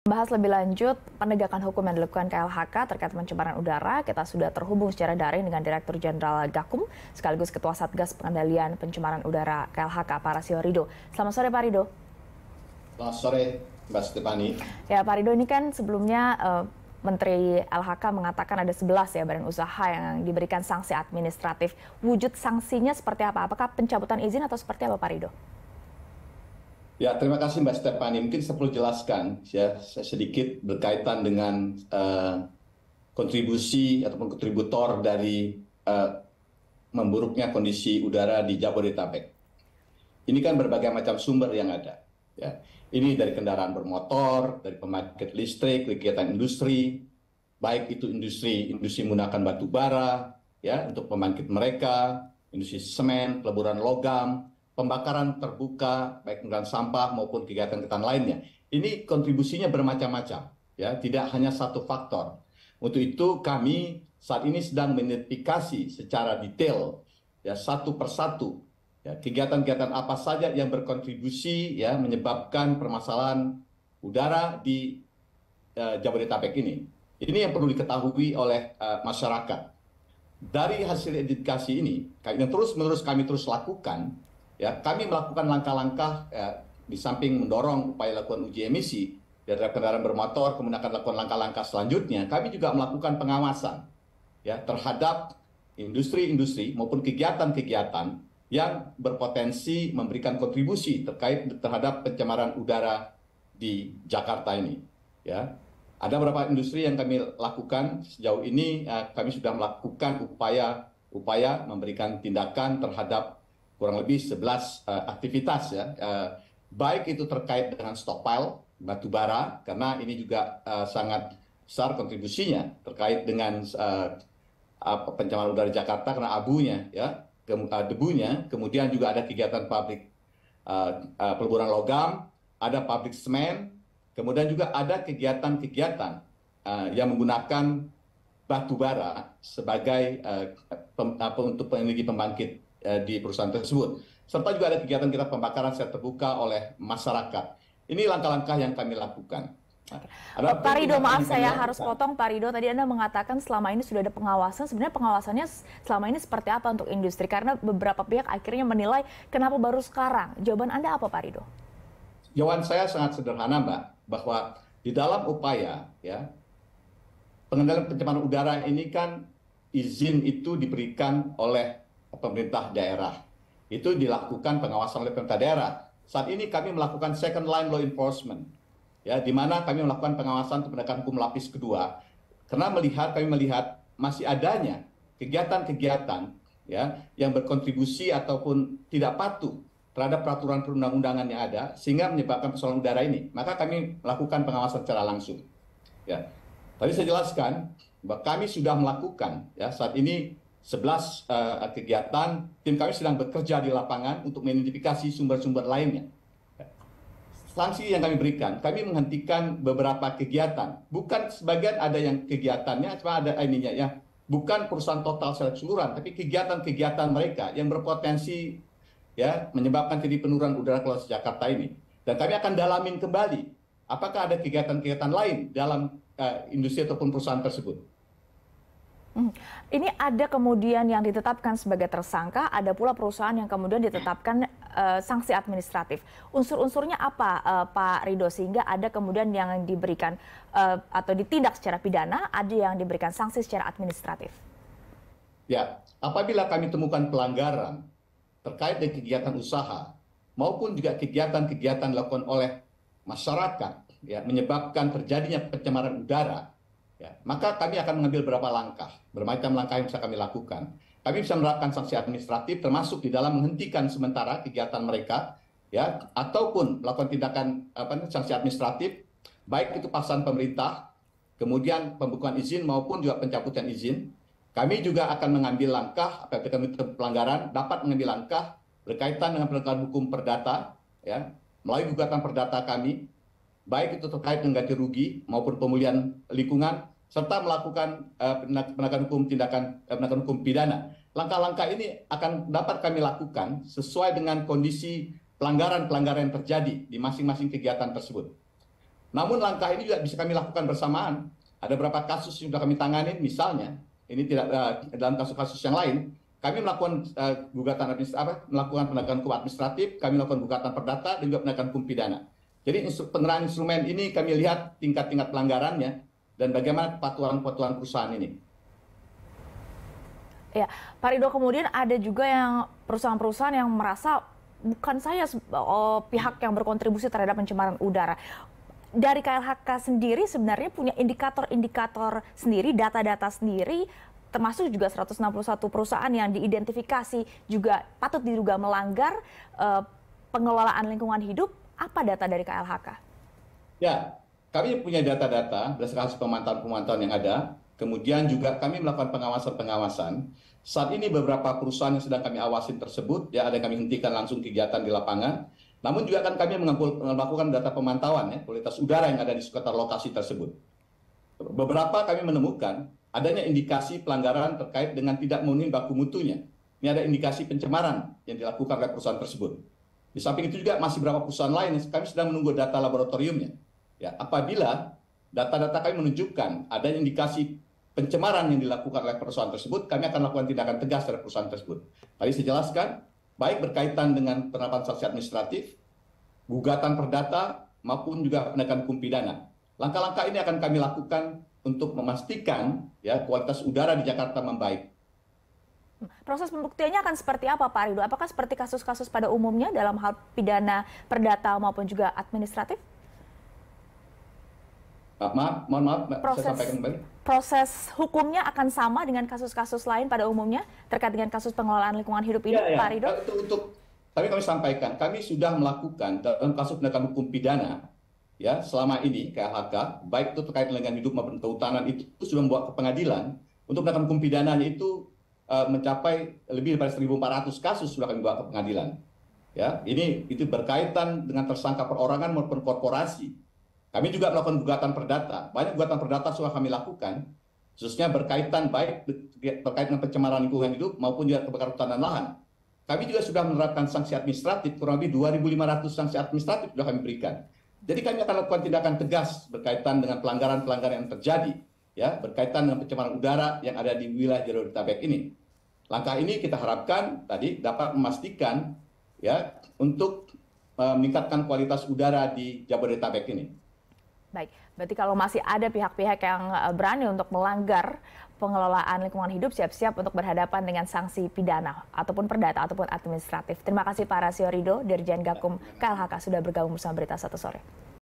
Bahas lebih lanjut penegakan hukum yang dilakukan KLHK terkait pencemaran udara, kita sudah terhubung secara daring dengan Direktur Jenderal Gakum sekaligus Ketua Satgas Pengendalian Pencemaran Udara KLHK, Pak Rasio Rido. Selamat sore, Pak Rido. Selamat sore, Mbak Stefani. Ya, Pak Rido, ini kan sebelumnya Menteri LHK mengatakan ada 11 ya badan usaha yang diberikan sanksi administratif. Wujud sanksinya seperti apa? Apakah pencabutan izin atau seperti apa, Pak Rido? Ya, terima kasih Mbak Stefani. Mungkin saya perlu jelaskan ya sedikit berkaitan dengan kontribusi ataupun kontributor dari memburuknya kondisi udara di Jabodetabek. Ini kan berbagai macam sumber yang ada. Ya, ini dari kendaraan bermotor, dari pembangkit listrik, kegiatan industri, baik itu industri menggunakan batu bara, ya untuk pembangkit mereka, industri semen, peleburan logam, pembakaran terbuka, baik pengolahan sampah maupun kegiatan-kegiatan lainnya. Ini kontribusinya bermacam-macam, ya, tidak hanya satu faktor. Untuk itu kami saat ini sedang mengidentifikasi secara detail, ya satu persatu, ya, kegiatan-kegiatan apa saja yang berkontribusi, ya, menyebabkan permasalahan udara di Jabodetabek ini. Ini yang perlu diketahui oleh masyarakat. Dari hasil identifikasi ini, yang terus-menerus kami terus lakukan. Ya, kami melakukan langkah-langkah di samping mendorong upaya lakukan uji emisi dari kendaraan bermotor, kemudian akan lakukan langkah-langkah selanjutnya. Kami juga melakukan pengawasan ya terhadap industri-industri maupun kegiatan-kegiatan yang berpotensi memberikan kontribusi terhadap pencemaran udara di Jakarta ini. Ya, ada beberapa industri yang kami lakukan sejauh ini. Kami sudah melakukan upaya memberikan tindakan terhadap kurang lebih 11 aktivitas ya, baik itu terkait dengan stockpile batu bara karena ini juga sangat besar kontribusinya terkait dengan pencemaran udara Jakarta karena abunya ya, debunya, kemudian juga ada kegiatan pabrik peleburan logam, ada pabrik semen, kemudian juga ada kegiatan-kegiatan yang menggunakan batu bara sebagai untuk energi pembangkit di perusahaan tersebut. Serta juga ada kegiatan pembakaran secara terbuka oleh masyarakat. Ini langkah-langkah yang kami lakukan. Pak Rido, maaf saya harus potong. Pak Rido, tadi Anda mengatakan selama ini sudah ada pengawasan. Sebenarnya pengawasannya selama ini seperti apa untuk industri? Karena beberapa pihak akhirnya menilai kenapa baru sekarang. Jawaban Anda apa, Pak Rido? Jawaban saya sangat sederhana, Mbak. Bahwa di dalam upaya ya pengendalian pencemaran udara ini kan izin itu diberikan oleh pemerintah daerah. Itu dilakukan pengawasan oleh pemerintah daerah. Saat ini kami melakukan second line law enforcement, ya, di mana kami melakukan pengawasan untuk penegakan hukum lapis kedua, karena kami melihat masih adanya kegiatan-kegiatan, ya, yang berkontribusi ataupun tidak patuh terhadap peraturan perundang-undangan yang ada, sehingga menyebabkan persoalan udara ini. Maka kami melakukan pengawasan secara langsung. Ya, tadi saya jelaskan bahwa kami sudah melakukan, ya, saat ini 11 kegiatan, tim kami sedang bekerja di lapangan untuk mengidentifikasi sumber-sumber lainnya. Sanksi yang kami berikan, kami menghentikan beberapa kegiatan. Bukan sebagian ada yang kegiatannya, cuma ada ininya ya. Bukan perusahaan total secara keseluruhan, tapi kegiatan-kegiatan mereka yang berpotensi ya menyebabkan jadi penurunan udara kualitas Jakarta ini. Dan kami akan dalamin kembali, apakah ada kegiatan-kegiatan lain dalam industri ataupun perusahaan tersebut. Ini ada kemudian yang ditetapkan sebagai tersangka, ada pula perusahaan yang kemudian ditetapkan sanksi administratif. Unsur-unsurnya apa, Pak Rido, sehingga ada kemudian yang diberikan atau ditindak secara pidana, ada yang diberikan sanksi secara administratif? Ya, apabila kami temukan pelanggaran terkait dengan kegiatan usaha maupun juga kegiatan-kegiatan dilakukan oleh masyarakat, ya, menyebabkan terjadinya pencemaran udara, ya, maka kami akan mengambil beberapa langkah, bermacam langkah yang bisa kami lakukan. Kami bisa menerapkan sanksi administratif, termasuk di dalam menghentikan sementara kegiatan mereka, ya, ataupun melakukan tindakan sanksi administratif, baik itu paksaan pemerintah, kemudian pembukaan izin maupun juga pencabutan izin. Kami juga akan mengambil langkah, apabila kami pelanggaran, dapat mengambil langkah berkaitan dengan penegakan hukum perdata, ya, melalui gugatan perdata kami, baik itu terkait dengan ganti rugi maupun pemulihan lingkungan, serta melakukan penegakan hukum pidana. Langkah-langkah ini akan dapat kami lakukan sesuai dengan kondisi pelanggaran-pelanggaran yang terjadi di masing-masing kegiatan tersebut. Namun langkah ini juga bisa kami lakukan bersamaan. Ada beberapa kasus yang sudah kami tangani, misalnya ini tidak dalam kasus-kasus yang lain, kami melakukan gugatan melakukan penegakan hukum administratif, kami melakukan gugatan perdata dan juga penegakan hukum pidana. Jadi penerapan instrumen ini kami lihat tingkat-tingkat pelanggarannya dan bagaimana kepatuhan perusahaan ini. Ya, Pak Ridho, kemudian ada juga yang perusahaan-perusahaan yang merasa bukan saya pihak yang berkontribusi terhadap pencemaran udara. Dari KLHK sendiri sebenarnya punya indikator-indikator sendiri, data-data sendiri, termasuk juga 161 perusahaan yang diidentifikasi juga patut diduga melanggar pengelolaan lingkungan hidup. Apa data dari KLHK? Ya, kami punya data-data berdasarkan hasil pemantauan-pemantauan yang ada. Kemudian juga kami melakukan pengawasan-pengawasan. Saat ini beberapa perusahaan yang sedang kami awasin tersebut, ya ada yang kami hentikan langsung kegiatan di lapangan. Namun juga kan kami melakukan data pemantauan ya, kualitas udara yang ada di sekitar lokasi tersebut. Beberapa kami menemukan adanya indikasi pelanggaran terkait dengan tidak memenuhi baku mutunya. Ini ada indikasi pencemaran yang dilakukan oleh perusahaan tersebut. Di samping itu juga masih beberapa perusahaan lain yang kami sedang menunggu data laboratoriumnya. Ya, apabila data-data kami menunjukkan adanya indikasi pencemaran yang dilakukan oleh perusahaan tersebut, kami akan lakukan tindakan tegas terhadap perusahaan tersebut. Tadi saya jelaskan, baik berkaitan dengan penerapan sanksi administratif, gugatan perdata, maupun juga penegakan hukum pidana. Langkah-langkah ini akan kami lakukan untuk memastikan ya kualitas udara di Jakarta membaik. Proses pembuktiannya akan seperti apa, Pak Ridho? Apakah seperti kasus-kasus pada umumnya dalam hal pidana, perdata, maupun juga administratif? Mohon maaf, saya sampaikan kembali. Proses hukumnya akan sama dengan kasus-kasus lain pada umumnya terkait dengan kasus pengelolaan lingkungan hidup ini, Pak Ridho? Tapi kami sampaikan, kami sudah melakukan dalam kasus penegakan hukum pidana, ya selama ini KLHK, baik itu terkait dengan hidup maupun kehutanan itu sudah membawa ke pengadilan. Untuk penegakan hukum pidananya itu mencapai lebih dari 1.400 kasus sudah kami bawa ke pengadilan. Ya, itu berkaitan dengan tersangka perorangan maupun korporasi. Kami juga melakukan gugatan perdata. Banyak gugatan perdata sudah kami lakukan, khususnya berkaitan baik terkait dengan pencemaran lingkungan hidup maupun juga kebakaran hutan dan lahan. Kami juga sudah menerapkan sanksi administratif, kurang lebih 2.500 sanksi administratif sudah kami berikan. Jadi kami akan lakukan tindakan tegas berkaitan dengan pelanggaran-pelanggaran yang terjadi, ya berkaitan dengan pencemaran udara yang ada di wilayah Jabodetabek ini. Langkah ini kita harapkan tadi dapat memastikan, ya untuk meningkatkan kualitas udara di Jabodetabek ini. Baik, berarti kalau masih ada pihak-pihak yang berani untuk melanggar pengelolaan lingkungan hidup, siap-siap untuk berhadapan dengan sanksi pidana ataupun perdata ataupun administratif. Terima kasih Pak Rasio Ridho, Dirjen Gakum KLHK sudah bergabung bersama Berita Satu Sore.